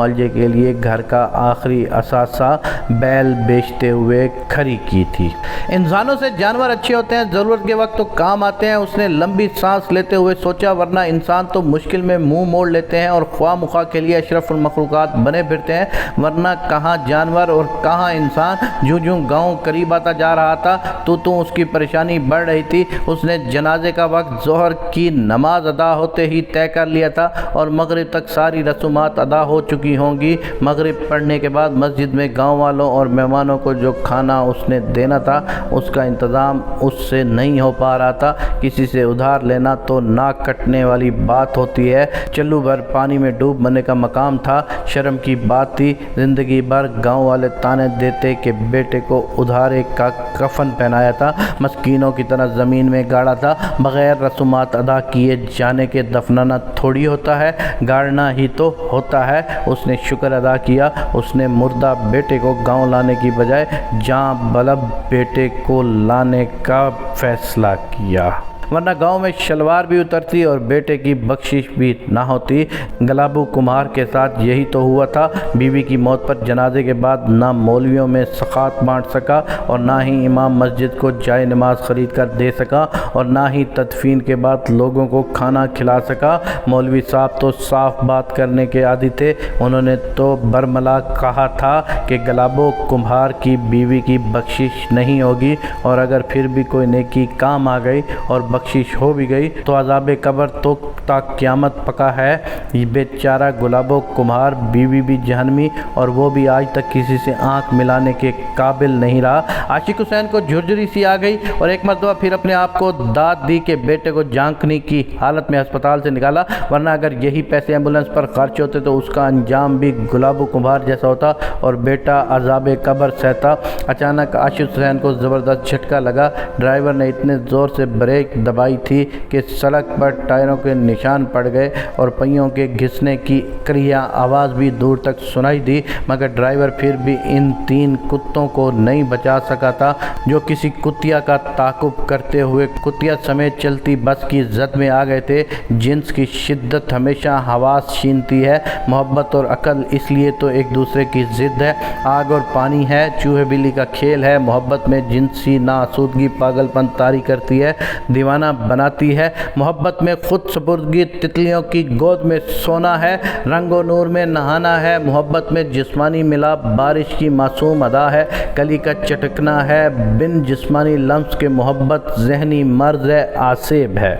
معالجے کے لیے گھر کا آخری اثاثہ بیل بیچتے ہوئے کھڑی کی تھی۔ انسانوں سے جانور اچھے ہوتے ہیں، ضرورت کے وقت تو کام آتے ہیں۔ اس نے لمبی سانس لیتے ہوئے سوچا، ورنہ انسان تو مشکل میں منہ موڑ لیتے ہیں اور خواہ مخواہ کے لیے اشرف المخلوقات بنے پھرتے ہیں، ورنہ کہاں جانور اور کہاں انسان۔ جوں گاؤں قریب آتا جا رہا تھا تو اس کی پریشانی بڑھ رہی تھی۔ اس نے جنازے کا وقت ظہر کی نماز ادا ہوتے ہی طے کر لیا تھا اور مغرب تک ساری رسومات ادا ہو چکی ہوں گی۔ مغرب پڑھنے کے بعد مسجد میں گاؤں والوں اور مہمانوں کو جو کھانا اس نے دینا تھا اس کا انتظام اس سے نہیں ہو پا رہا تھا۔ کسی سے ادھار لینا تو ناک کٹنے والی بات ہوتی ہے۔ چلو بھر پانی میں ڈوب مرنے کا مقام تھا، شرم کی بات تھی۔ زندگی بھر گاؤں والے تانے دیتے کہ بیٹے کو ادھارے کا کفن پہنایا تھا، مسکینوں کی طرح زمین میں گاڑا تھا، بغیر رسومات ادا کیے جانے کے دفنانا تھوڑی ہوتا ہے، گاڑنا ہی تو ہوتا ہے۔ اس نے شکر ادا کیا۔ اس نے مردہ بیٹے کو گاؤں لانے کی بجائے جاں بلب بیٹے کو لانے کا فیصلہ کیا، ورنہ گاؤں میں شلوار بھی اترتی اور بیٹے کی بخشش بھی نہ ہوتی۔ گلابو کمہار کے ساتھ یہی تو ہوا تھا۔ بیوی کی موت پر جنازے کے بعد نہ مولویوں میں سخات بانٹ سکا اور نہ ہی امام مسجد کو جائے نماز خرید کر دے سکا اور نہ ہی تدفین کے بعد لوگوں کو کھانا کھلا سکا۔ مولوی صاحب تو صاف بات کرنے کے عادی تھے۔ انہوں نے تو برملا کہا تھا کہ گلابو کمہار کی بیوی کی بخشش نہیں ہوگی، اور اگر پھر بھی کوئی نیکی کام آ گئی اور بخشش ہو بھی گئی تو عذاب قبر تو تا قیامت پکا ہے۔ یہ بیچارہ گلابو کمہار، بیوی بھی جہنمی، اور وہ بھی آج تک کسی سے آنکھ ملانے کے قابل نہیں رہا۔ عاشق حسین کو جھرجھری سی آ گئی اور ایک مرتبہ پھر اپنے آپ کو داد دی کہ بیٹے کو جھانکنے کی حالت میں ہسپتال سے نکالا، ورنہ اگر یہی پیسے ایمبولنس پر خرچ ہوتے تو اس کا انجام بھی گلابو کمہار جیسا ہوتا اور بیٹا عذاب قبر سہتا۔ اچانک عاشق حسین کو زبردست جھٹکا لگا۔ ڈرائیور نے اتنے زور سے بریک دبائی تھی کہ سڑک پر ٹائروں کے نشان پڑ گئے اور پہیوں کے گھسنے کی کریا آواز بھی دور تک سنائی دی، مگر ڈرائیور پھر بھی ان 3 کتوں کو نہیں بچا سکا تھا جو کسی کتیا کا تعاقب کرتے ہوئے کتیا سمیت چلتی بس کی زد میں آ گئے تھے۔ جنس کی شدت ہمیشہ حواس چھینتی ہے۔ محبت اور عقل اس لیے تو ایک دوسرے کی ضد ہے، آگ اور پانی ہے، چوہے بلی کا کھیل ہے۔ محبت میں جنسی ناآسودگی پاگل پن طاری کرتی ہے، دیوانہ بناتی ہے۔ محبت میں خود سپردگی تتلیوں کی گود میں سونا ہے، رنگ و نور میں نہانا ہے۔ محبت میں جسمانی ملاپ بارش کی معصوم ادا ہے، کلی کا چٹکنا ہے، بن جسمانی لمس کے محبت ذہنی مرض ہے، آسیب ہے۔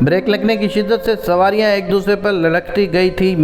بریک لگنے کی شدت سے سواریاں ایک دوسرے پر لڑکتی گئی تھی۔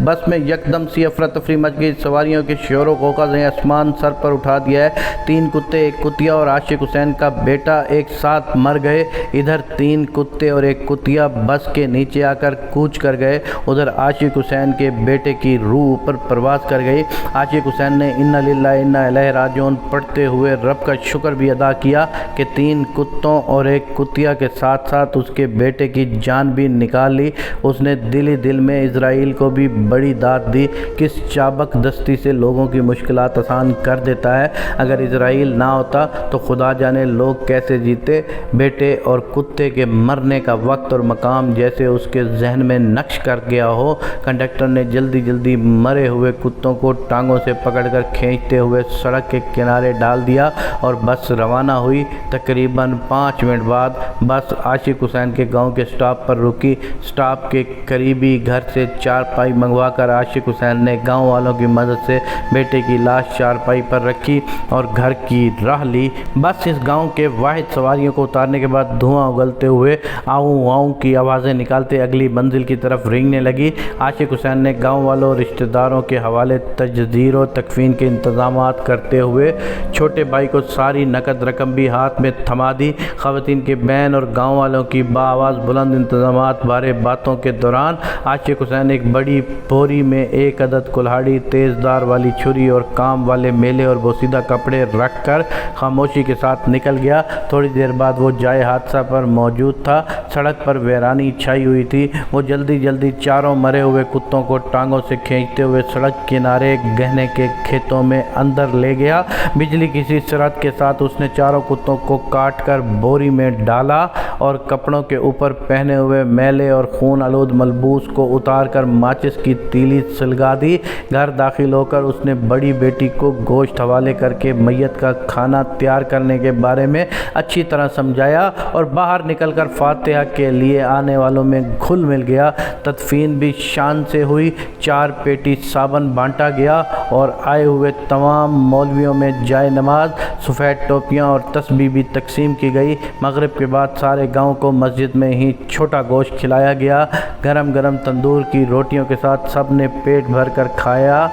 بس میں یکدم سی افراتفری مچ گئی۔ سواریوں کے شور و غوغا نے آسمان سر پر اٹھا دیا ہے۔ 3 کتے، ایک کتیا اور عاشق حسین کا بیٹا ایک ساتھ مر گئے۔ ادھر 3 کتے اور ایک کتیا بس کے نیچے آ کر کوچ کر گئے، ادھر عاشق حسین کے بیٹے کی روح اوپر پرواز کر گئی۔ عاشق حسین نے انا للہ انا الیہ راجعون پڑھتے ہوئے رب کا شکر بھی ادا کیا کہ 3 کتوں اور ایک کتیا کے ساتھ ساتھ اس کے بیٹے کی جان بھی نکال لی۔ اس نے دل ہی دل میں اسرائیل کو بھی بڑی داد دی۔ کس چابک دستی سے لوگوں کی مشکلات آسان کر دیتا ہے۔ اگر اسرائیل نہ ہوتا تو خدا جانے لوگ کیسے جیتے۔ بیٹے اور کتے کے مرنے کا وقت اور مقام جیسے اس کے ذہن میں نقش کر گیا ہو۔ کنڈکٹر نے جلدی جلدی مرے ہوئے کتوں کو ٹانگوں سے پکڑ کر کھینچتے ہوئے سڑک کے کنارے ڈال دیا اور بس روانہ ہوئی۔ تقریباً 5 منٹ بعد بس عاشق حسین کے گاؤں کے سٹاپ پر رکی۔ سٹاپ کے قریبی گھر سے چارپائی منگوا کر عاشق حسین نے گاؤں والوں کی مدد سے بیٹے کی لاش چارپائی پر رکھی اور گھر کی راہ لی۔ بس اس گاؤں کے واحد سواریوں کو اتارنے کے بعد دھواں اگلتے ہوئے آؤں آؤں کی آوازیں نکالتے اگلی منزل کی طرف رینگنے لگی۔ عاشق حسین نے گاؤں والوں اور رشتہ داروں کے حوالے تجدید و تکفین کے انتظامات کرتے ہوئے چھوٹے بھائی کو ساری نقد رقم بھی ہاتھ میں تھما دی۔ خواتین کے بین اور گاؤں والوں کی باآواز بلند انتظامات بارے باتوں کے دوران عاشق حسین ایک بڑی بوری میں 1 عدد کلہاڑی، تیز دھار والی چھری اور کام والے میلے اور بوسیدہ کپڑے رکھ کر خاموشی کے ساتھ نکل گیا۔ تھوڑی دیر بعد وہ جائے حادثہ پر موجود تھا۔ سڑک پر ویرانی چھائی ہوئی تھی۔ وہ جلدی جلدی 4 مرے ہوئے کتوں کو ٹانگوں سے کھینچتے ہوئے سڑک کنارے گہنے کے کھیتوں میں اندر لے گیا۔ بجلی کسی سرعت کے ساتھ اس نے 4 کتوں کو کاٹ کر بوری میں ڈالا اٹھا اور کپڑوں کے اوپر پہنے ہوئے میلے اور خون آلود ملبوس کو اتار کر ماچس کی تیلی سلگا دی۔ گھر داخل ہو کر اس نے بڑی بیٹی کو گوشت حوالے کر کے میت کا کھانا تیار کرنے کے بارے میں اچھی طرح سمجھایا اور باہر نکل کر فاتحہ کے لیے آنے والوں میں گھل مل گیا۔ تدفین بھی شان سے ہوئی، 4 پیٹی صابن بانٹا گیا اور آئے ہوئے تمام مولویوں میں جائے نماز، سفید ٹوپیاں اور تسبیح بھی تقسیم کی گئی۔ مغرب کے بعد سارے گاؤں کو مسجد میں ہی چھوٹا گوشت کھلایا گیا۔ گرم گرم تندور کی روٹیوں کے ساتھ سب نے پیٹ بھر کر کھایا،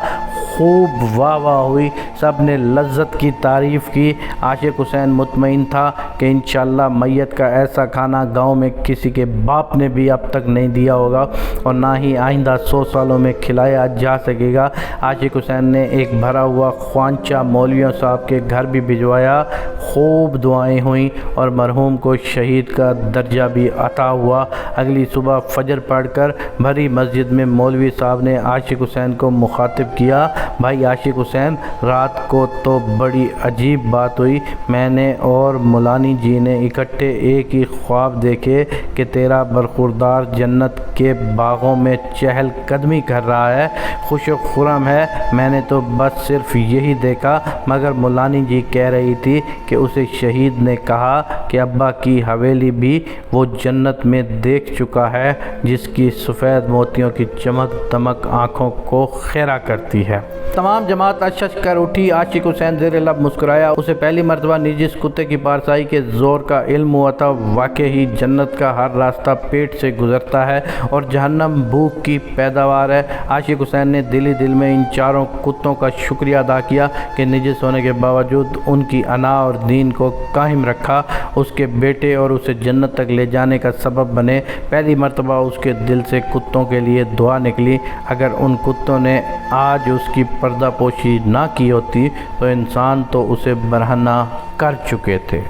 خوب واہ واہ ہوئی، سب نے لذت کی تعریف کی۔ عاشق حسین مطمئن تھا کہ انشاءاللہ میت کا ایسا کھانا گاؤں میں کسی کے باپ نے بھی اب تک نہیں دیا ہوگا اور نہ ہی آئندہ 100 سالوں میں کھلایا جا سکے گا۔ عاشق حسین نے ایک بھرا ہوا خوانچہ مولویوں صاحب کے گھر بھی بھجوایا، خوب دعائیں ہوئیں اور مرحوم کو شہید کا درجہ بھی عطا ہوا۔ اگلی صبح فجر پڑھ کر بھری مسجد میں مولوی صاحب نے عاشق حسین کو مخاطب کیا، بھائی عاشق حسین، رات کو تو بڑی عجیب بات ہوئی۔ میں نے اور مولانی جی نے اکٹھے ایک ہی خواب دیکھے کہ تیرا برخوردار جنت کے باغوں میں چہل قدمی کر رہا ہے، خوش و خرم ہے۔ میں نے تو بس صرف یہی دیکھا، مگر مولانی جی کہہ رہی تھی کہ اسے شہید نے کہا کہ ابا کی حویلی بھی وہ جنت میں دیکھ چکا ہے جس کی سفید موتیوں کی چمک دمک آنکھوں کو خیرہ کرتی ہے۔ تمام جماعت اشش کر اٹھی۔ عاشق حسین زیر لب مسکرایا۔ اسے پہلی مرتبہ نجی اس کتے کی پارسائی کے زور کا علم ہوا تھا۔ واقعی جنت کا ہر راستہ پیٹ سے گزرتا ہے اور جہنم بھوک کی پیداوار ہے۔ عاشق حسین نے دل ہی دل میں ان 4 کتوں کا شکریہ ادا کیا کہ نجس ہونے کے باوجود ان کی انا اور دین کو قائم رکھا، اس کے بیٹے اور اسے جنت تک لے جانے کا سبب بنے۔ پہلی مرتبہ اس کے دل سے کتوں کے لیے دعا نکلی۔ اگر ان کتوں نے آج اس کی پردہ پوشی نہ کی ہوتی تو انسان تو اسے برہنہ کر چکے تھے۔